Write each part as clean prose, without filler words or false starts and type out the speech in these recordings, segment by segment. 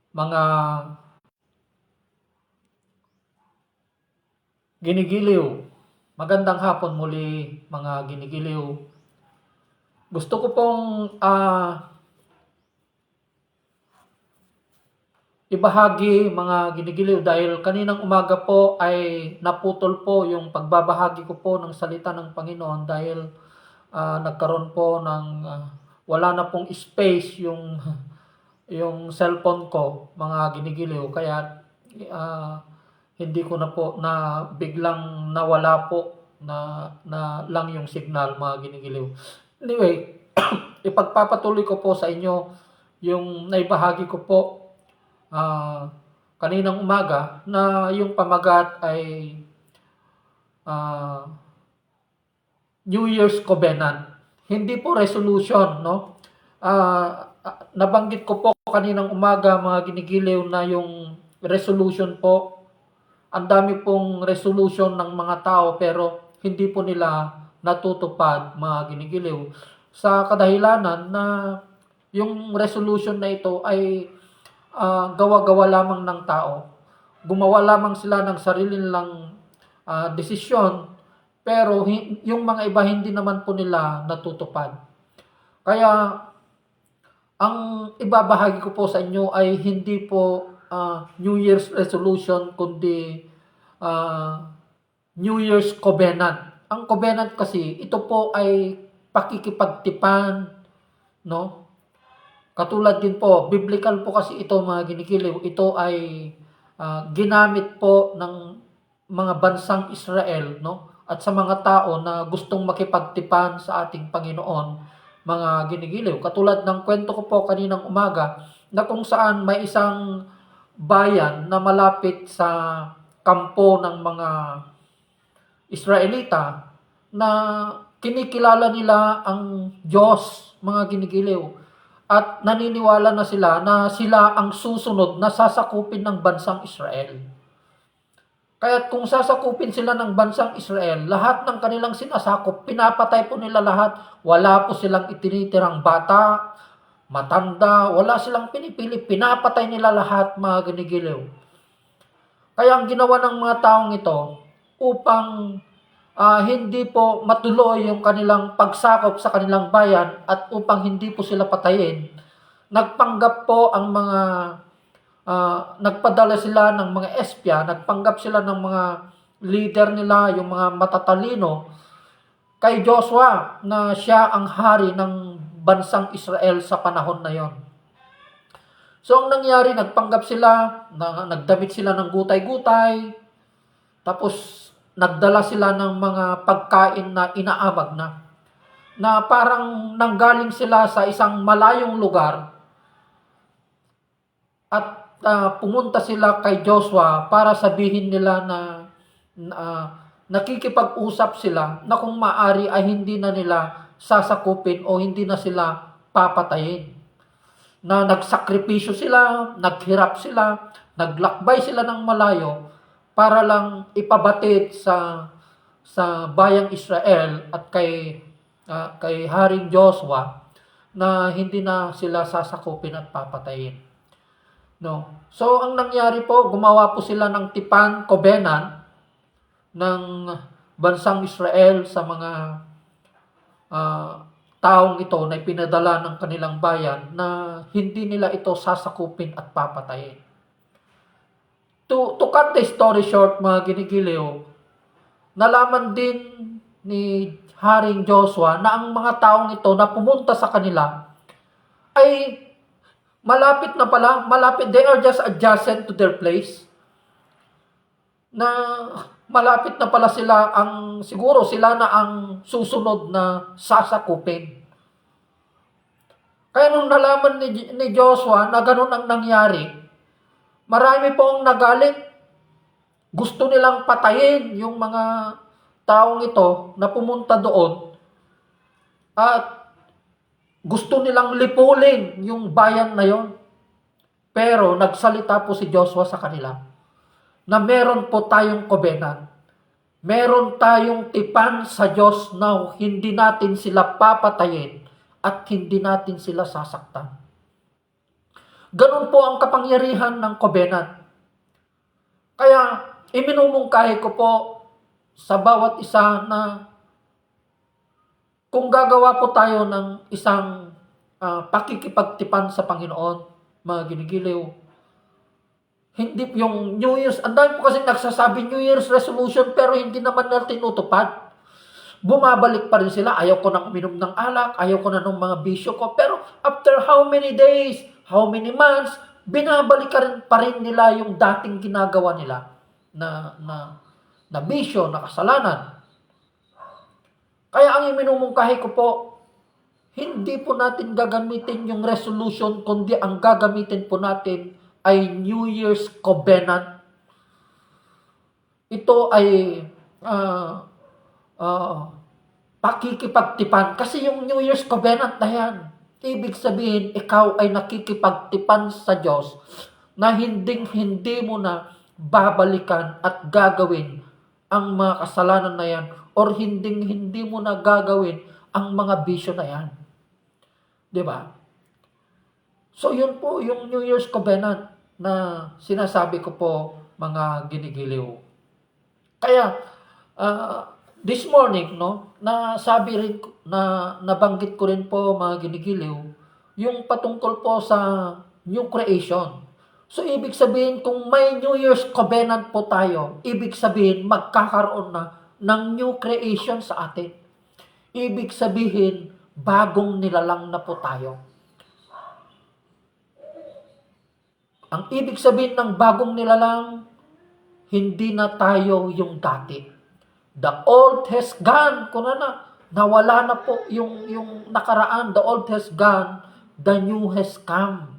mga ginigiliw. Magandang hapon muli mga ginigiliw. Gusto ko pong ibahagi mga ginigiliw dahil kaninang umaga po ay naputol po yung pagbabahagi ko po ng salita ng Panginoon dahil nagkaroon po ng wala na pong space yung cellphone ko mga ginigiliw kaya hindi ko na po na biglang nawala po na lang yung signal mga ginigiliw. Anyway, ipagpapatuloy ko po sa inyo yung naibahagi ko po kaninang umaga na yung pamagat ay New Year's Covenant. Hindi po resolution, no? Nabanggit ko po kaninang umaga mga ginigiliw na yung resolution po, ang dami pong resolution ng mga tao pero hindi po nila natutupad mga ginigiliw. Sa kadahilanan na yung resolution na ito ay gawa-gawa lamang ng tao. Gumawa lamang sila ng sarili nilang desisyon pero yung mga iba hindi naman po nila natutupad. Kaya ang ibabahagi ko po sa inyo ay hindi po New Year's resolution kundi New Year's Covenant. Ang covenant kasi ito po ay pakikipagtipan, no? Katulad din po, biblical po kasi ito mga ginigiliw. Ito ay ginamit po ng mga bansang Israel, no? At sa mga tao na gustong makipagtipan sa ating Panginoon, mga ginigiliw. Katulad ng kwento ko po kaninang umaga na kung saan may isang bayan na malapit sa kampo ng mga Israelita na kinikilala nila ang Diyos, mga ginigiliw. At naniniwala na sila ang susunod na sasakupin ng bansang Israel. Kaya kung sasakupin sila ng bansang Israel, lahat ng kanilang sinasakop, pinapatay po nila lahat. Wala po silang itinitirang bata, matanda, wala silang pinipili. Pinapatay nila lahat mga ginigiliw. Kaya ang ginawa ng mga taong ito upang hindi po matuloy yung kanilang pagsakop sa kanilang bayan at upang hindi po sila patayin, nagpanggap po ang mga nagpadala sila ng mga espya, nagpanggap sila ng mga leader nila, yung mga matatalino, kay Joshua na siya ang hari ng bansang Israel sa panahon na yon. So ang nangyari, nagpanggap sila, nagdamit sila ng gutay-gutay, tapos nagdala sila ng mga pagkain na inaamag na parang nanggaling sila sa isang malayong lugar at pumunta sila kay Joshua para sabihin nila na nakikipag-usap sila na kung maari ay hindi na nila sasakupin o hindi na sila papatayin. Na nagsakripisyo sila, naghirap sila, naglakbay sila ng malayo para lang ipabatid sa bayang Israel at kay Haring Joshua na hindi na sila sasakupin at papatayin. No. So ang nangyari po, gumawa po sila ng tipan, covenant ng bansang Israel sa mga taong ito na ipinadala ng kanilang bayan na hindi nila ito sasakupin at papatayin. To cut the story short mga ginigiliw, nalaman din ni Haring Joshua na ang mga taong ito na pumunta sa kanila ay malapit, they are just adjacent to their place. Na malapit na pala sila siguro sila na ang susunod na sasakupin. Kaya nung nalaman ni Joshua na ganun ang nangyari, marami pong nagalit. Gusto nilang patayin yung mga taong ito na pumunta doon at gusto nilang lipulin yung bayan na yon. Pero nagsalita po si Joshua sa kanila na meron po tayong covenant. Meron tayong tipan sa Diyos na hindi natin sila papatayin at hindi natin sila sasaktan. Ganun po ang kapangyarihan ng covenant. Kaya, iminumungkahi ko po sa bawat isa na kung gagawa po tayo ng isang pakikipagtipan sa Panginoon, mga ginigiliw, hindi yung New Year's, ang dami po kasi nagsasabi New Year's resolution pero hindi naman na tinutupad. Bumabalik pa rin sila, ayaw ko nang uminom ng alak, ayaw ko na ng mga bisyo ko, pero after how many days, how many months, binabalik pa rin nila yung dating ginagawa nila na bisyo, na kasalanan. Kaya ang iminumungkahi ko po, hindi po natin gagamitin yung resolution, kundi ang gagamitin po natin ay New Year's Covenant. Ito ay pakikipagtipan. Kasi yung New Year's Covenant na yan, ibig sabihin, ikaw ay nakikipagtipan sa Diyos na hindi mo na babalikan at gagawin ang mga kasalanan na yan or hindi mo na gagawin ang mga bisyo na yan. Diba? So, yun po yung New Year's Covenant na sinasabi ko po, mga ginigiliw. Kaya, this morning, no, nasabi rin, nabanggit ko rin po, mga ginigiliw, yung patungkol po sa new creation. So, ibig sabihin, kung may New Year's Covenant po tayo, ibig sabihin, magkakaroon na ng new creation sa atin. Ibig sabihin, bagong nilalang na po tayo. Ang ibig sabihin ng bagong nilalang, hindi na tayo yung dati. The old has gone. Kung nawala na po yung nakaraan. The old has gone, the new has come.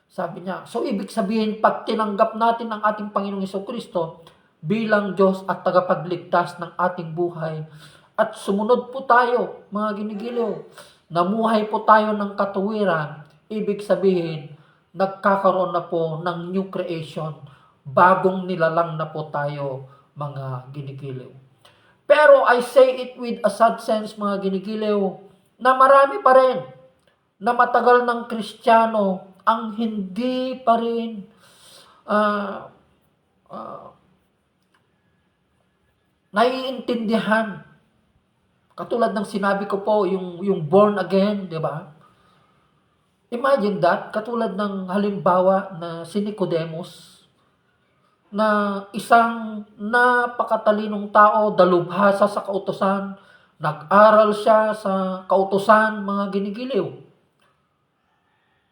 Sabi niya. So, ibig sabihin, pag tinanggap natin ang ating Panginoong Jesucristo bilang Diyos at tagapagligtas ng ating buhay, at sumunod po tayo, mga ginigiliw, namuhay po tayo ng katuwiran, ibig sabihin, nagkakaroon na po ng new creation. Bagong nilalang na po tayo, mga ginigiliw. Pero I say it with a sad sense, mga ginigiliw, na marami pa rin na matagal ng Kristiyano ang hindi pa rin naiintindihan. Katulad ng sinabi ko po, yung born again, di ba? Imagine that, katulad ng halimbawa na si Nicodemus, na isang napakatalinong tao, dalubhasa sa kautusan, nag-aral siya sa kautusan, mga ginigiliw.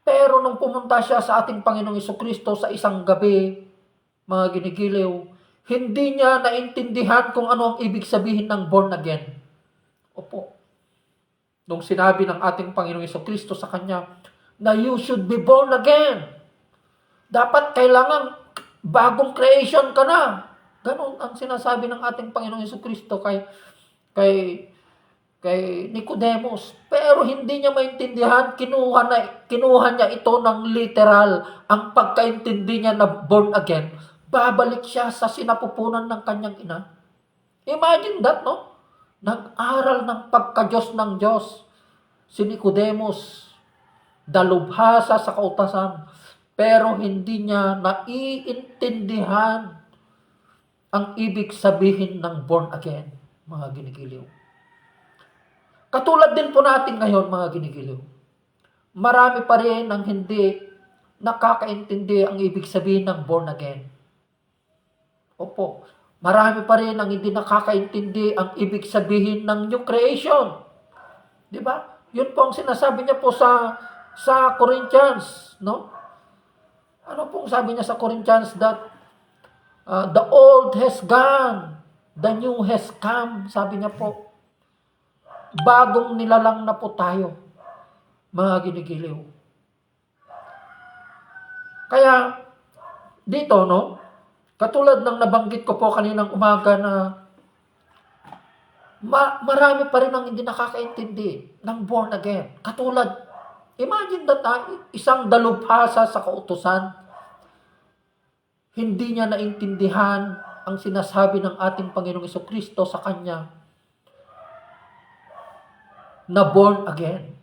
Pero nung pumunta siya sa ating Panginoong Jesucristo sa isang gabi, mga ginigiliw, hindi niya naintindihan kung ano ang ibig sabihin ng born again. Opo. Nung sinabi ng ating Panginoong Jesucristo sa kanya, na you should be born again. Dapat kailangan bagong creation ka na. Ganon ang sinasabi ng ating Panginoong Jesucristo kay Nicodemus. Pero hindi niya maintindihan, kinuha niya ito ng literal. Ang pagkaintindi niya na born again, babalik siya sa sinapupunan ng kanyang ina. Imagine that, no? Nag-aral ng pagka-Diyos ng Diyos si Nicodemus, dalubhasa sa kautusan, pero hindi niya naiintindihan ang ibig sabihin ng born again, mga ginigiliw. Katulad din po natin ngayon, mga ginigiliw. Marami pa rin ang hindi nakakaintindi ang ibig sabihin ng born again. Opo, marami pa rin ang hindi nakakaintindi ang ibig sabihin ng new creation. Di ba? Yun po ang sinasabi niya po sa Corinthians, no? Ano pong sabi niya sa Corinthians that the old has gone, the new has come, sabi niya po. Bagong nilalang na po tayo, mga ginigiliw. Kaya dito, no? Katulad ng nabanggit ko po kaninang umaga na marami pa rin ang hindi nakakaintindi ng born again. Katulad, imagine that isang dalubhasa sa kautusan, hindi niya naintindihan ang sinasabi ng ating Panginoong Jesucristo sa kanya na born again.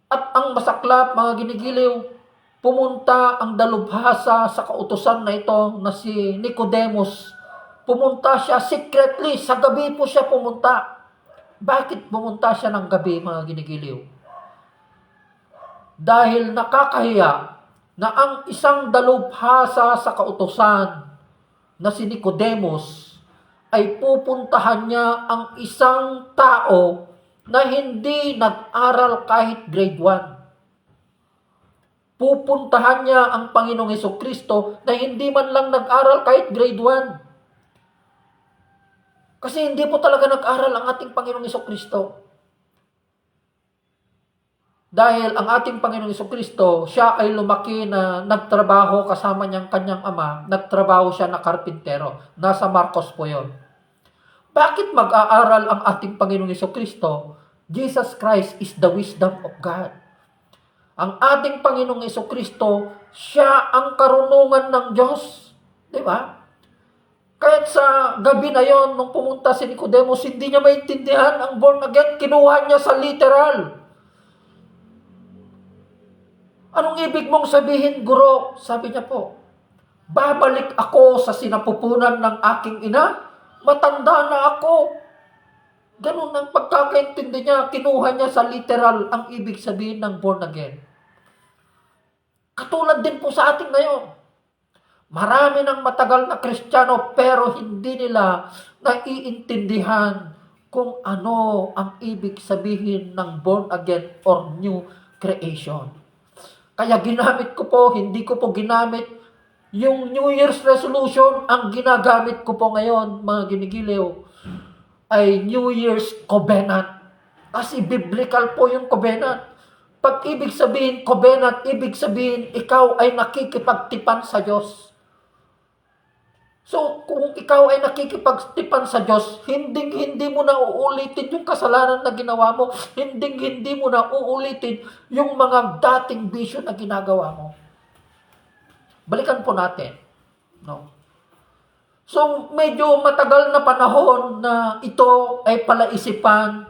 At ang masaklap, mga ginigiliw, pumunta ang dalubhasa sa kautusan na ito na si Nicodemus. Pumunta siya secretly, sa gabi po siya pumunta. Bakit pumunta siya ng gabi, mga ginigiliw? Dahil nakakahiya na ang isang dalubhasa sa kautusan na si Nicodemus ay pupuntahan niya ang isang tao na hindi nag-aral kahit grade 1. Pupuntahan niya ang Panginoong Hesukristo na hindi man lang nag-aral kahit grade 1. Kasi hindi po talaga nag-aral ang ating Panginoong Hesukristo. Dahil ang ating Panginoong Hesukristo, siya ay lumaki na nagtrabaho kasama niyang kanyang ama, nagtrabaho siya na karpintero. Nasa Marcos po yon. Bakit mag-aaral ang ating Panginoong Hesukristo? Jesus Christ is the wisdom of God. Ang ating Panginoong Hesukristo, siya ang karunungan ng Diyos. Di ba? Kahit sa gabi na yon, nung pumunta si Nicodemus, hindi niya maintindihan ang born again. Kinuha niya sa literal. Anong ibig mong sabihin, guro? Sabi niya po, babalik ako sa sinapupunan ng aking ina. Matanda na ako. Ganun ang pagkakaintindi niya. Kinuha niya sa literal ang ibig sabihin ng born again. Katulad din po sa ating ngayon. Marami ng matagal na Kristiyano pero hindi nila naiintindihan kung ano ang ibig sabihin ng born again or new creation. Kaya ginamit ko po, hindi ko po ginamit yung New Year's resolution. Ang ginagamit ko po ngayon, mga ginigiliw, ay New Year's covenant. Kasi biblical po yung covenant. Pag ibig sabihin covenant, ibig sabihin ikaw ay nakikipagtipan sa Diyos. So, kung ikaw ay nakikipagtipan sa Diyos, hindi mo na uulitin yung kasalanan na ginawa mo. Hindi mo na uulitin yung mga dating bisyo na ginagawa mo. Balikan po natin. No? So, medyo matagal na panahon na ito ay palaisipan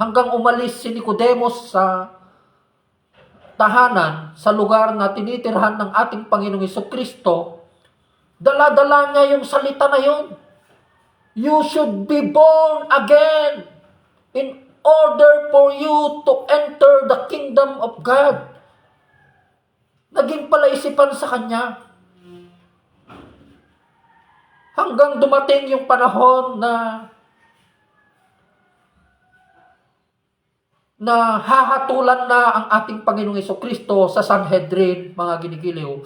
hanggang umalis si Nicodemus sa tahanan, sa lugar na tinitirhan ng ating Panginoong Hesukristo. Dala-dala niya yung salita na yun. You should be born again in order for you to enter the kingdom of God. Naging palaisipan sa kanya. Hanggang dumating yung panahon na hahatulan na ang ating Panginoong Hesukristo sa Sanhedrin, mga ginigiliw.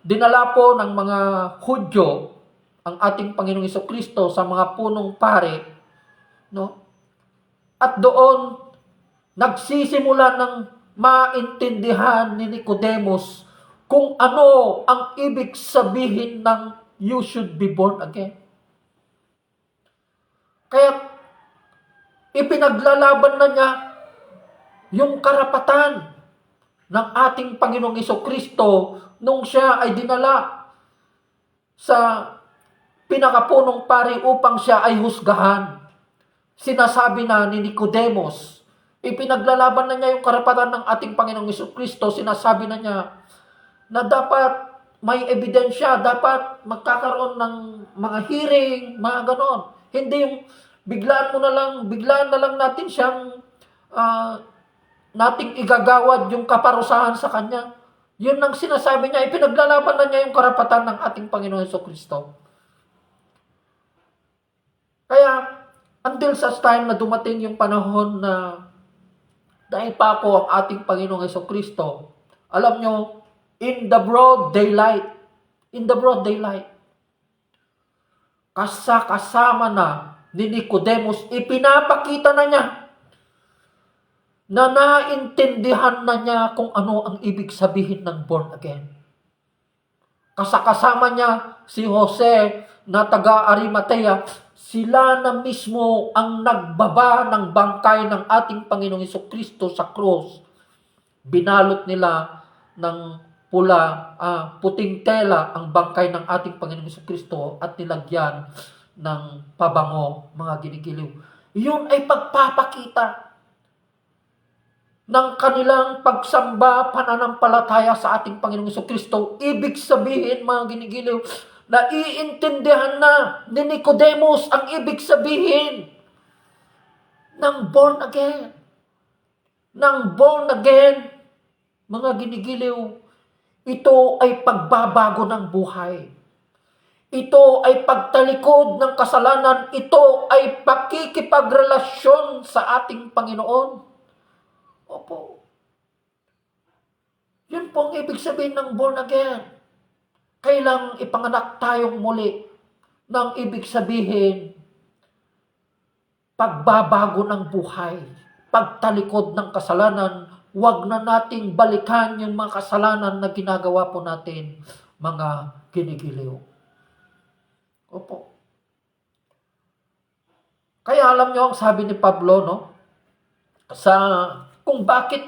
Dinala po ng mga Hudyo ang ating Panginoong Hesukristo sa mga punong pare, no? At doon nagsisimula ng maintindihan ni Nicodemus kung ano ang ibig sabihin ng you should be born again. Kaya ipinaglalaban na niya yung karapatan ng ating Panginoong Hesukristo nung siya ay dinala sa pinakapunong pari upang siya ay husgahan. Sinasabi na ni Nicodemus, ipinaglalaban na niya yung karapatan ng ating Panginoong Hesukristo. Sinasabi na niya na dapat may ebidensya, dapat magkakaroon ng mga hearing, mga ganon. Hindi yung biglaan na lang natin siyang nating igagawad yung kaparusahan sa kanya. Yun ang sinasabi niya, ipinaglalaban na niya yung karapatan ng ating Panginoon Hesukristo. Kaya, until such time na dumating yung panahon na naipako ang ating Panginoong Hesukristo, alam nyo, in the broad daylight, kasama na ni Nicodemus, ipinapakita na niya na naintindihan na niya kung ano ang ibig sabihin ng born again. Kasama niya si Jose na taga Arimatea, sila na mismo ang nagbaba ng bangkay ng ating Panginoong Hesukristo sa krus. Binalot nila ng puting tela ang bangkay ng ating Panginoong Hesukristo at nilagyan ng pabango, mga ginigiliw. Yun ay pagpapakita ng kanilang pagsamba, pananampalataya sa ating Panginoong Jesucristo. Ibig sabihin, mga ginigiliw, naiintindihan na ni Nicodemus ang ibig sabihin ng born again. Ng born again, mga ginigiliw, ito ay pagbabago ng buhay. Ito ay pagtalikod ng kasalanan. Ito ay pakikipagrelasyon sa ating Panginoon. Opo. Yun po ang ibig sabihin ng born again. Kailang ipanganak tayong muli ng ibig sabihin, pagbabago ng buhay, pagtalikod ng kasalanan. Huwag na nating balikan yung mga kasalanan na ginagawa po natin, mga ginigiliw. Opo. Kaya alam nyo ang sabi ni Pablo, no? Kung bakit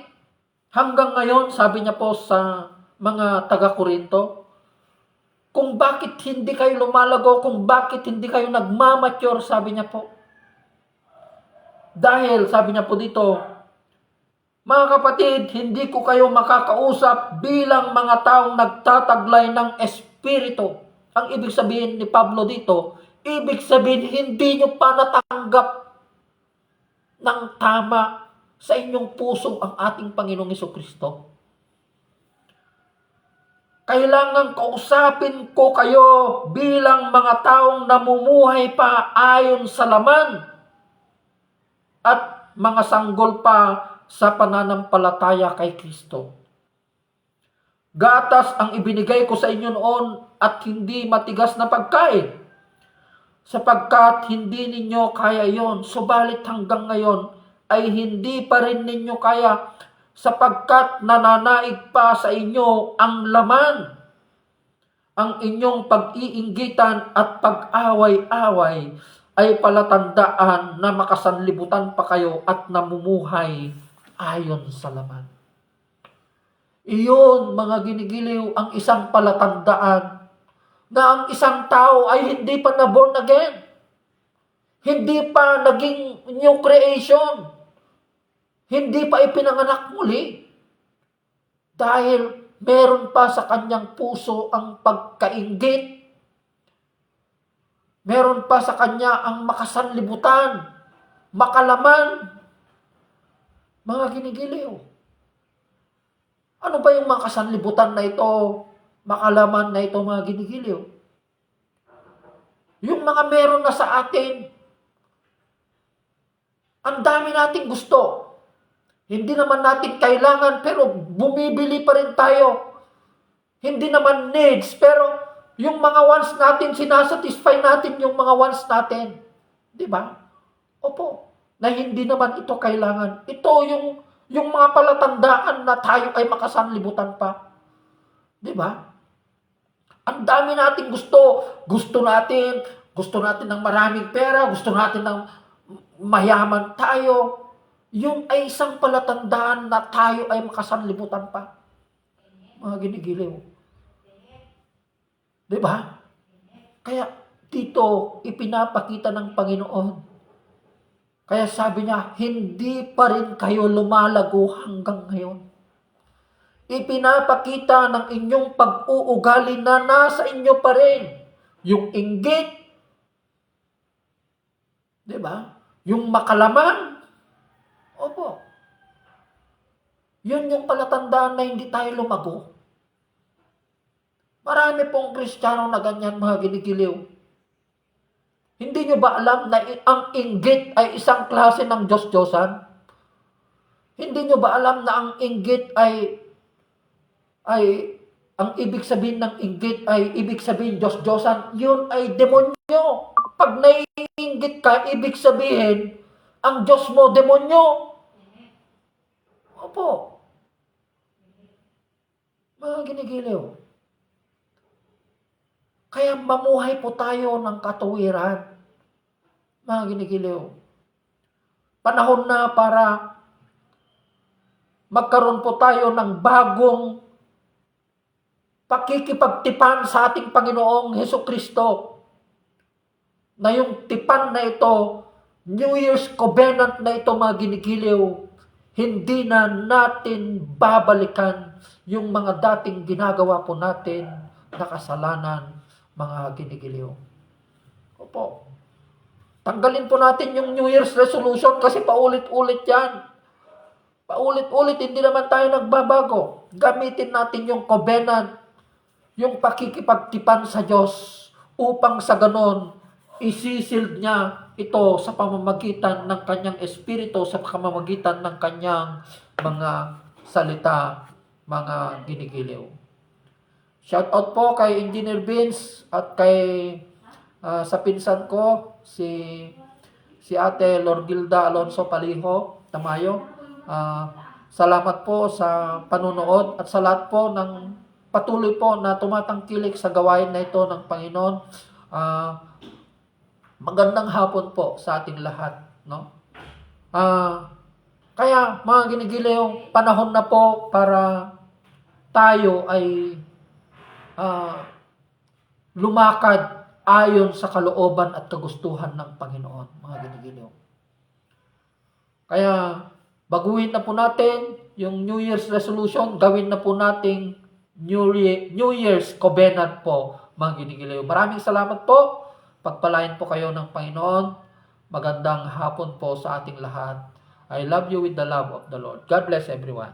hanggang ngayon, sabi niya po sa mga taga-Korinto, kung bakit hindi kayo lumalago, kung bakit hindi kayo nagmamature, sabi niya po. Dahil, sabi niya po dito, mga kapatid, hindi ko kayo makakausap bilang mga taong nagtataglay ng Espiritu. Ang ibig sabihin ni Pablo dito, ibig sabihin hindi nyo pa natanggap ng tama sa inyong puso ang ating Panginoong Jesucristo. Kailangan kausapin ko kayo bilang mga taong namumuhay pa ayon sa laman at mga sanggol pa sa pananampalataya kay Kristo. Gatas ang ibinigay ko sa inyo noon at hindi matigas na pagkain, sapagkat hindi ninyo kaya yon. Subalit hanggang ngayon ay hindi pa rin ninyo kaya, sapagkat nananaig pa sa inyo ang laman. Ang inyong pag-iinggitan at pag-away-away ay palatandaan na makasanlibutan pa kayo at namumuhay ayon sa laman. Iyon, mga ginigiliw, ang isang palatandaan na ang isang tao ay hindi pa na born again. Hindi pa naging new creation. Hindi pa ipinanganak muli. Dahil meron pa sa kanyang puso ang pagkainggit. Meron pa sa kanya ang makasanlibutan, makalaman. Mga ginigiliw. Ano ba yung mga kasanlibutan na ito, makalaman na ito, mga ginigiliw? Yung mga meron na sa atin, ang dami nating gusto. Hindi naman natin kailangan, pero bumibili pa rin tayo. Hindi naman needs, pero yung mga wants natin, sinasatisfy natin yung mga wants natin. Di ba? Opo. Na hindi naman ito kailangan. Ito yung mga palatandaan na tayo ay makasanlibutan pa. Di ba? Ang dami nating gusto. Gusto natin ng maraming pera, gusto natin ng mayaman tayo. Yung ay isang palatandaan na tayo ay makasanlibutan pa. Mga ginigiliw. Di ba? Kaya dito ipinapakita ng Panginoon. Kaya sabi niya, hindi pa rin kayo lumalago hanggang ngayon. Ipinapakita ng inyong pag-uugali na nasa inyo pa rin. Yung inggit, di ba? Yung makalaman, opo. Yun yung palatandaan na hindi tayo lumago. Marami pong Kristiyano na ganyan, mga ginigiliw. Hindi nyo ba alam na ang inggit ay isang klase ng Diyos-Diyosan? Hindi nyo ba alam na ang inggit ay ang ibig sabihin ng inggit ay ibig sabihin Diyos-Diyosan? Yun ay demonyo. Pag naiinggit ka, ibig sabihin ang Diyos mo, demonyo. Opo. Mga ginigiliw. Kaya mamuhay po tayo ng katuwiran, mga ginigiliw. Panahon na para magkaroon po tayo ng bagong pakikipagtipan sa ating Panginoong Hesukristo. Na yung tipan na ito, New Year's Covenant na ito, mga ginigiliw, Hindi na natin babalikan yung mga dating ginagawa po natin na kasalanan, mga ginigiliw. Opo. Tanggalin po natin yung New Year's resolution kasi paulit-ulit yan. Paulit-ulit, hindi naman tayo nagbabago. Gamitin natin yung covenant, yung pakikipagtipan sa Diyos upang sa ganon, isisild niya ito sa pamamagitan ng kanyang espiritu, sa pamamagitan ng kanyang mga salita, mga ginigiliw. Shout out po kay Engineer Vince at kay sa pinsan ko, si Ate Lorgilda Alonso Paliho, Tamayo. Salamat po sa panunood at sa lahat po ng patuloy po na tumatangkilik sa gawain na ito ng Panginoon. Magandang hapon po sa ating lahat, no? Kaya mga ginigiliw, panahon na po para tayo ay lumakad ayon sa kalooban at kagustuhan ng Panginoon, mga ginigiliw. Kaya baguhin na po natin yung New Year's resolution, gawin na po nating New Year's covenant po, mga ginigiliw. Maraming salamat po. Pagpalain po kayo ng Panginoon. Magandang hapon po sa ating lahat. I love you with the love of the Lord. God bless everyone.